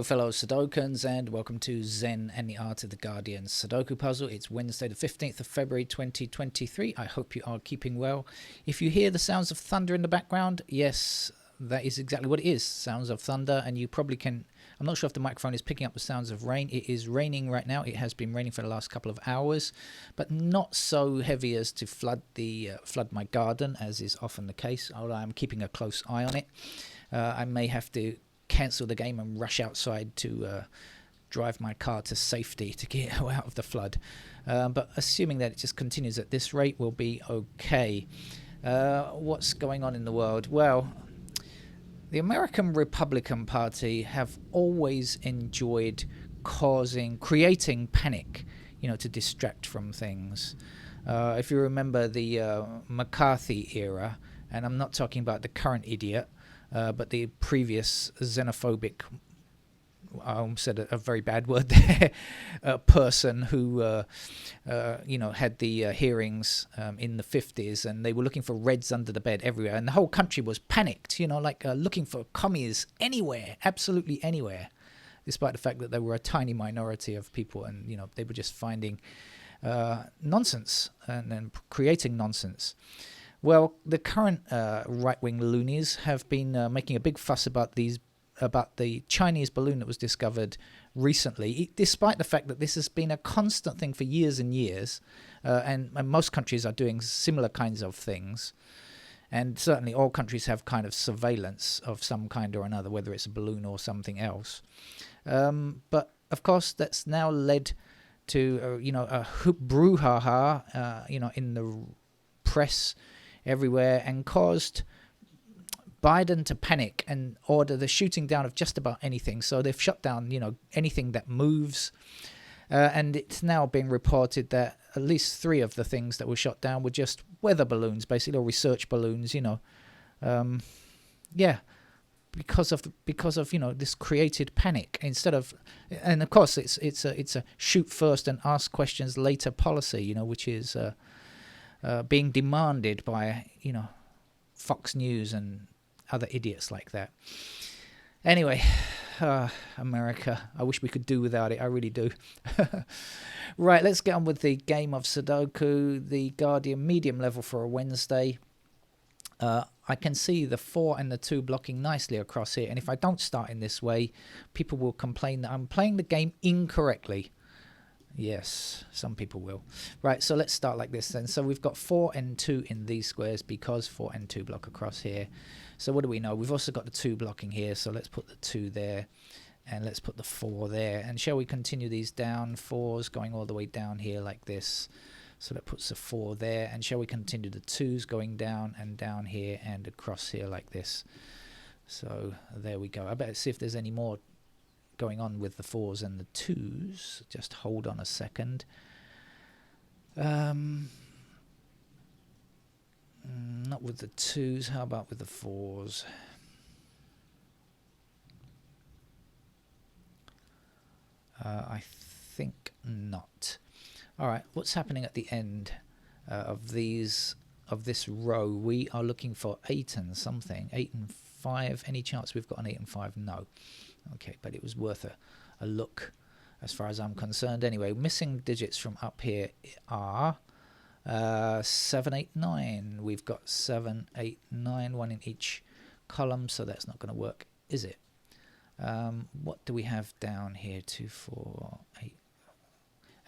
Hello fellow Sudokans and welcome to Zen and the Art of the Guardian Sudoku Puzzle. It's Wednesday the 15th of February 2023. I hope you are keeping well. If you hear the sounds of thunder in the background, yes, that is exactly what it is, sounds of thunder, and you probably can, I'm not sure if the microphone is picking up the sounds of rain. It is raining right now. It has been raining for the last couple of hours, but not so heavy as to flood my garden, as is often the case, although I'm keeping a close eye on it. I may have to cancel the game and rush outside to drive my car to safety to get out of the flood. But assuming that it just continues at this rate, we'll be okay. What's going on in the world? Well, the American Republican Party have always enjoyed creating panic, to distract from things. If you remember the McCarthy era, and I'm not talking about the current idiot, but the previous xenophobic, I almost said a very bad word there, person who, had the hearings in the 50s, and they were looking for Reds under the bed everywhere, and the whole country was panicked, looking for commies anywhere, absolutely anywhere, despite the fact that there were a tiny minority of people, and, they were just finding nonsense and creating nonsense. Well, the current right-wing loonies have been making a big fuss about the Chinese balloon that was discovered recently, despite the fact that this has been a constant thing for years and years, and most countries are doing similar kinds of things. And certainly all countries have kind of surveillance of some kind or another, whether it's a balloon or something else. But, of course, that's now led to, a brouhaha, in the press everywhere, and caused Biden to panic and order the shooting down of just about anything. So they've shut down, anything that moves. And it's now been reported that at least 3 of the things that were shot down were just weather balloons, basically, or research balloons, because of this created panic instead of, and of course it's a shoot first and ask questions later policy, which is being demanded by, Fox News and other idiots like that. Anyway, America, I wish we could do without it. I really do. Right, let's get on with the game of Sudoku, the Guardian medium level for a Wednesday. I can see the 4 and the 2 blocking nicely across here, and if I don't start in this way, people will complain that I'm playing the game incorrectly. Yes, some people will. Right, so let's start like this then. So we've got 4 and 2 in these squares because 4 and 2 block across here. So what do we know? We've also got the 2 blocking here, so let's put the 2 there and let's put the 4 there. And shall we continue these down? 4s going all the way down here like this. So that puts the 4 there. And shall we continue the 2s going down and down here and across here like this? So there we go. I better see if there's any more going on with the 4s and the 2s. Just hold on a second. Not with the 2s. How about with the 4s? I think not. All right, what's happening at the end of this row? We are looking for 8 and something. 8 and 5. Any chance we've got an 8 and 5? No. Okay, but it was worth a look as far as I'm concerned. Anyway, missing digits from up here are 7, 8, 9. We've got 7, 8, 9, 1 in each column, so that's not going to work, is it? What do we have down here? 2, 4, 8.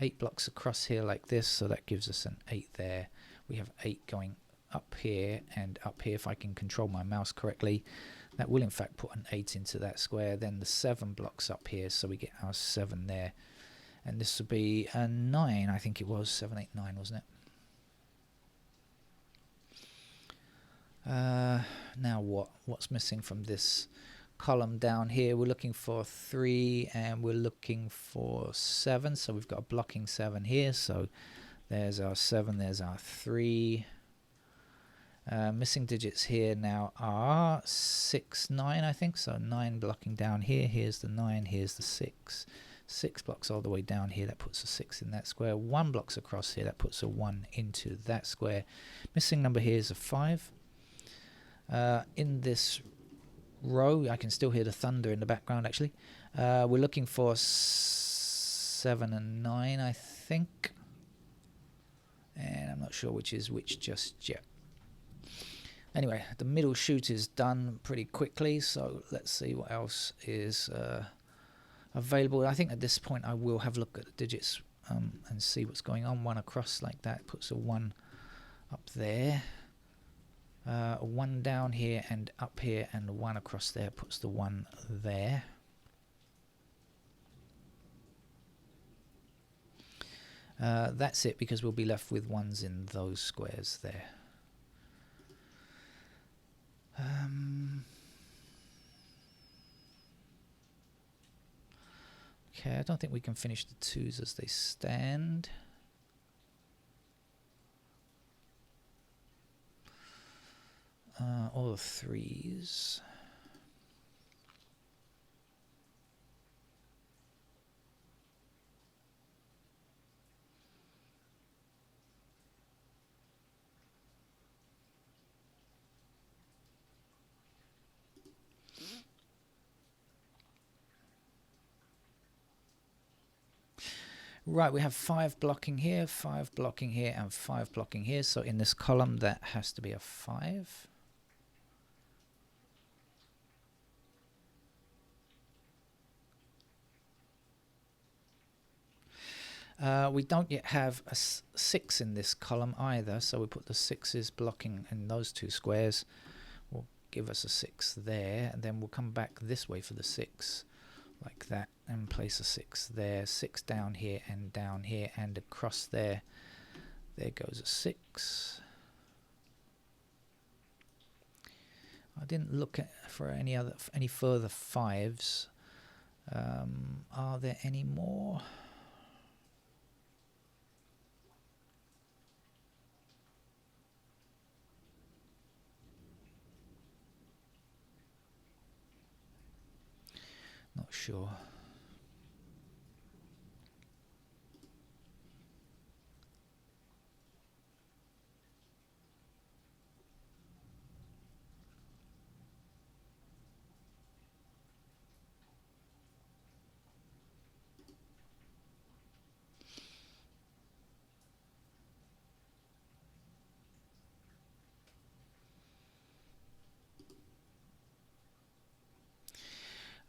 8 blocks across here like this, so that gives us an 8 there. We have 8 going up here and up here, if I can control my mouse correctly. That will in fact put an 8 into that square. Then the 7 blocks up here, so we get our 7 there. And this would be a 9, I think it was. 7, 8, 9, wasn't it? Now what? What's missing from this column down here? We're looking for 3 and we're looking for 7. So we've got a blocking 7 here. So there's our 7, there's our 3. Missing digits here now are 6, 9, I think. So 9 blocking down here. Here's the 9, here's the 6. 6 blocks all the way down here. That puts a 6 in that square. 1 blocks across here. That puts a 1 into that square. Missing number here is a 5. In this row, I can still hear the thunder in the background actually. We're looking for 7 and 9, I think. And I'm not sure which is which just yet. Anyway, the middle shoot is done pretty quickly, so let's see what else is available. I think at this point I will have a look at the digits and see what's going on. 1 across like that puts a 1 up there. A 1 down here and up here, and a 1 across there puts the 1 there. That's it, because we'll be left with 1s in those squares there. Okay, I don't think we can finish the 2s as they stand. All the 3s. Right, we have 5 blocking here, 5 blocking here, and 5 blocking here. So in this column, that has to be a 5. We don't yet have a 6 in this column either, so we put the 6s blocking in those 2 squares. Will give us a 6 there, and then we'll come back this way for the 6. Like that, and place a 6 there, 6 down here, and across there. There goes a 6. I didn't look for any further 5s. Are there any more? Not sure.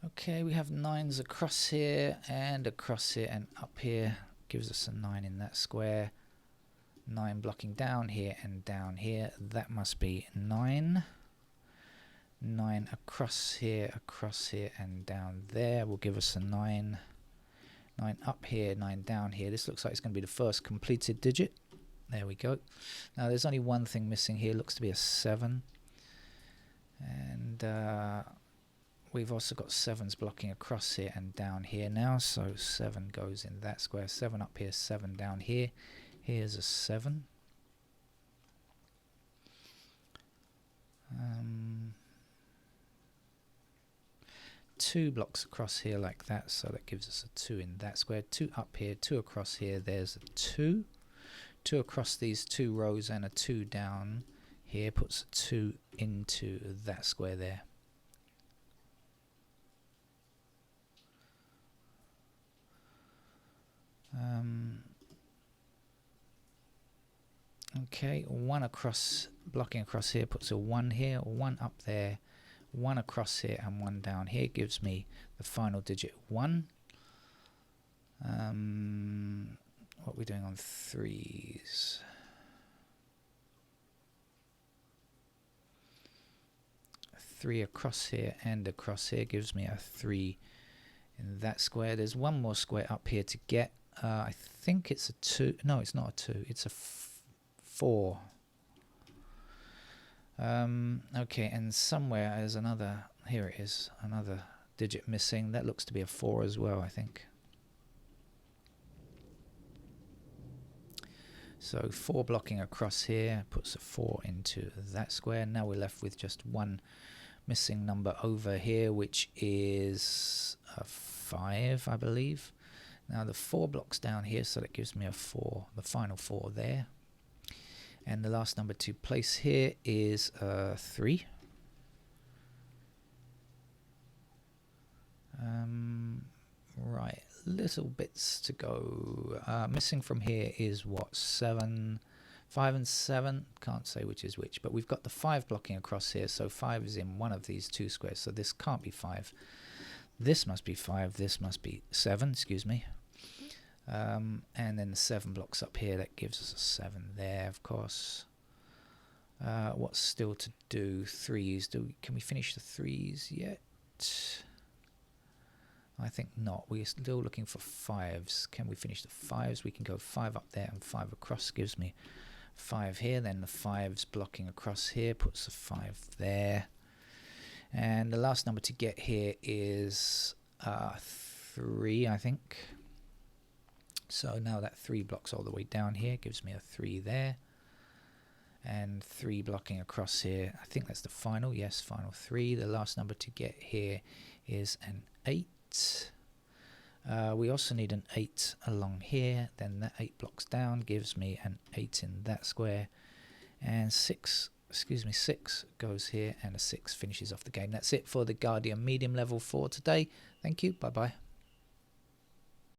Okay, we have 9s across here and up here. Gives us a 9 in that square. 9 blocking down here and down here. That must be 9. 9 across here, and down there will give us a 9. 9 up here, 9 down here. This looks like it's going to be the first completed digit. There we go. Now there's only one thing missing here. Looks to be a 7. And we've also got 7s blocking across here and down here now, so 7 goes in that square. 7 up here, 7 down here. Here's a 7. 2 blocks across here like that, so that gives us a 2 in that square. 2 up here, 2 across here, there's a 2. 2 across these 2 rows and a 2 down here puts a 2 into that square there. Okay, 1 across, blocking across here puts a 1 here, 1 up there, 1 across here, and 1 down here gives me the final digit 1. What are we doing on 3s? A 3 across here and across here gives me a 3 in that square. There's one more square up here to get. I think it's a 2. No, it's not a 2. It's a 4. Okay, and somewhere there's another. Here it is, another digit missing. That looks to be a 4 as well, I think. So 4 blocking across here puts a 4 into that square. Now we're left with just one missing number over here, which is a 5, I believe. Now the 4 blocks down here, so that gives me a 4, the final 4 there. And the last number to place here is 3. Right, little bits to go. Missing from here is what, 7, 5 and 7, can't say which is which, but we've got the 5 blocking across here, so 5 is in one of these 2 squares, so this can't be 5. This must be 5, this must be 7, excuse me. And then the 7 blocks up here, that gives us a 7 there, of course. What's still to do? 3s. Can we finish the 3s yet? I think not. We're still looking for 5s. Can we finish the 5s? We can go 5 up there and 5 across. Gives me 5 here. Then the 5s blocking across here puts the 5 there. And the last number to get here is 3, I think. So now that 3 blocks all the way down here, gives me a 3 there. And 3 blocking across here. I think that's the final. Yes, final 3. The last number to get here is an 8. We also need an 8 along here. Then that 8 blocks down gives me an 8 in that square. And 6 goes here, and a 6 finishes off the game. That's it for the Guardian medium level for today. Thank you. Bye bye.